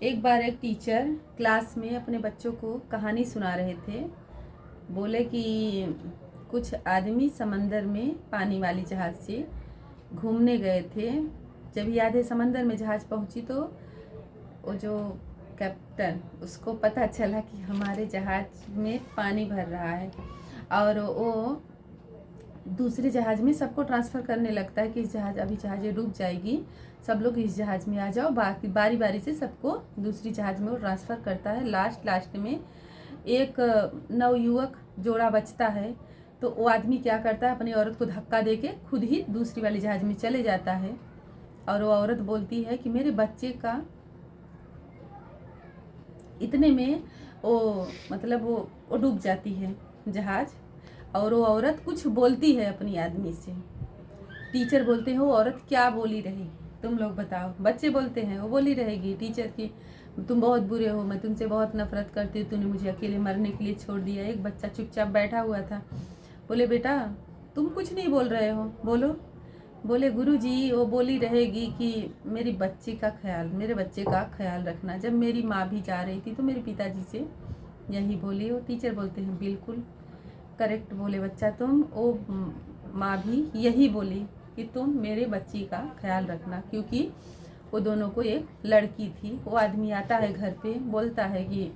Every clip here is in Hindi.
एक बार एक टीचर क्लास में अपने बच्चों को कहानी सुना रहे थे। बोले कि कुछ आदमी समंदर में पानी वाली जहाज़ से घूमने गए थे। जब याद है समंदर में जहाज़ पहुंची तो वो जो कैप्टन उसको पता चला कि हमारे जहाज़ में पानी भर रहा है और वो दूसरे जहाज़ में सबको ट्रांसफ़र करने लगता है कि इस जहाज़ ये डूब जाएगी, सब लोग इस जहाज़ में आ जाओ। बाकी बारी बारी से सबको दूसरी जहाज़ में वो ट्रांसफ़र करता है। लास्ट में एक नवयुवक जोड़ा बचता है तो वो आदमी क्या करता है, अपनी औरत को धक्का देके खुद ही दूसरी वाली जहाज़ में चले जाता है। और वो औरत बोलती है कि मेरे बच्चे का, इतने में वो डूब जाती है जहाज़। और वो औरत कुछ बोलती है अपनी आदमी से। टीचर बोलते हैं वो औरत क्या बोली रहेगी, तुम लोग बताओ। बच्चे बोलते हैं वो बोली रहेगी टीचर की, तुम बहुत बुरे हो, मैं तुमसे बहुत नफरत करती हूँ, तूने मुझे अकेले मरने के लिए छोड़ दिया। एक बच्चा चुपचाप बैठा हुआ था। बोले बेटा तुम कुछ नहीं बोल रहे हो, बोलो। बोले गुरुजी वो बोली रहेगी कि मेरे बच्चे का ख्याल रखना। जब मेरी माँ भी जा रही थी तो मेरे पिताजी से यही बोली। हो टीचर बोलते हैं बिल्कुल करेक्ट बोले बच्चा तुम। वो माँ भी यही बोली कि तुम मेरे बच्ची का ख्याल रखना, क्योंकि वो दोनों को एक लड़की थी। वो आदमी आता है घर पे, बोलता है कि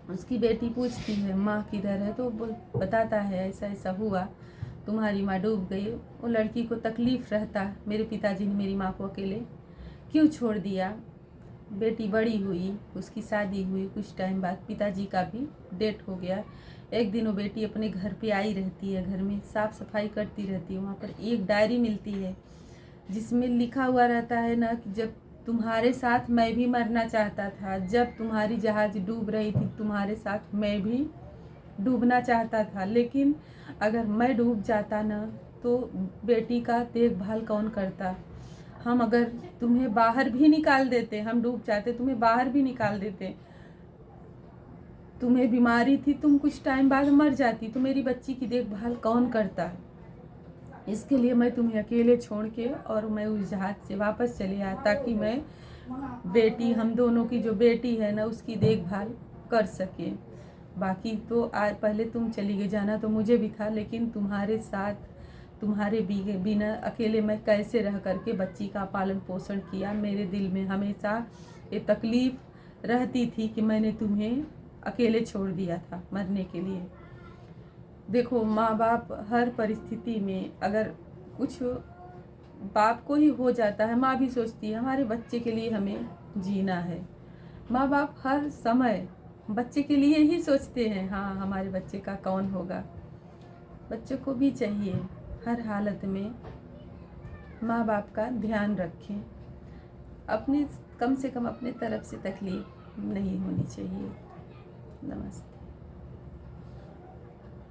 उसकी बेटी पूछती है माँ किधर है, तो बताता है ऐसा ऐसा हुआ, तुम्हारी माँ डूब गई। वो लड़की को तकलीफ़ रहता, मेरे पिताजी ने मेरी माँ को अकेले क्यों छोड़ दिया। बेटी बड़ी हुई, उसकी शादी हुई, कुछ टाइम बाद पिताजी का भी डेथ हो गया। एक दिन वो बेटी अपने घर पे आई रहती है, घर में साफ़ सफाई करती रहती है। वहाँ पर एक डायरी मिलती है जिसमें लिखा हुआ रहता है ना कि जब तुम्हारे साथ मैं भी मरना चाहता था, जब तुम्हारी जहाज़ डूब रही थी तुम्हारे साथ मैं भी डूबना चाहता था, लेकिन अगर मैं डूब जाता ना तो बेटी का देखभाल कौन करता। हम अगर तुम्हें बाहर भी निकाल देते, हम डूब जाते तुम्हें बाहर भी निकाल देते, तुम्हें बीमारी थी, तुम कुछ टाइम बाद मर जाती, तो मेरी बच्ची की देखभाल कौन करता। इसके लिए मैं तुम्हें अकेले छोड़ के और मैं उस जहाज से वापस चले आया ताकि मैं बेटी, हम दोनों की जो बेटी है ना उसकी देखभाल कर सके। बाकी तो आज पहले तुम चली गई, जाना तो मुझे भी था, लेकिन तुम्हारे साथ तुम्हारे बिना अकेले मैं कैसे रह करके बच्ची का पालन पोषण किया। मेरे दिल में हमेशा ये तकलीफ़ रहती थी कि मैंने तुम्हें अकेले छोड़ दिया था मरने के लिए। देखो माँ बाप हर परिस्थिति में, अगर कुछ बाप को ही हो जाता है, माँ भी सोचती है हमारे बच्चे के लिए हमें जीना है। माँ बाप हर समय बच्चे के लिए ही सोचते हैं, हाँ हमारे बच्चे का कौन होगा। बच्चों को भी चाहिए हर हालत में माँ बाप का ध्यान रखें, अपने कम से कम अपने तरफ से तकलीफ नहीं होनी चाहिए। नमस्ते।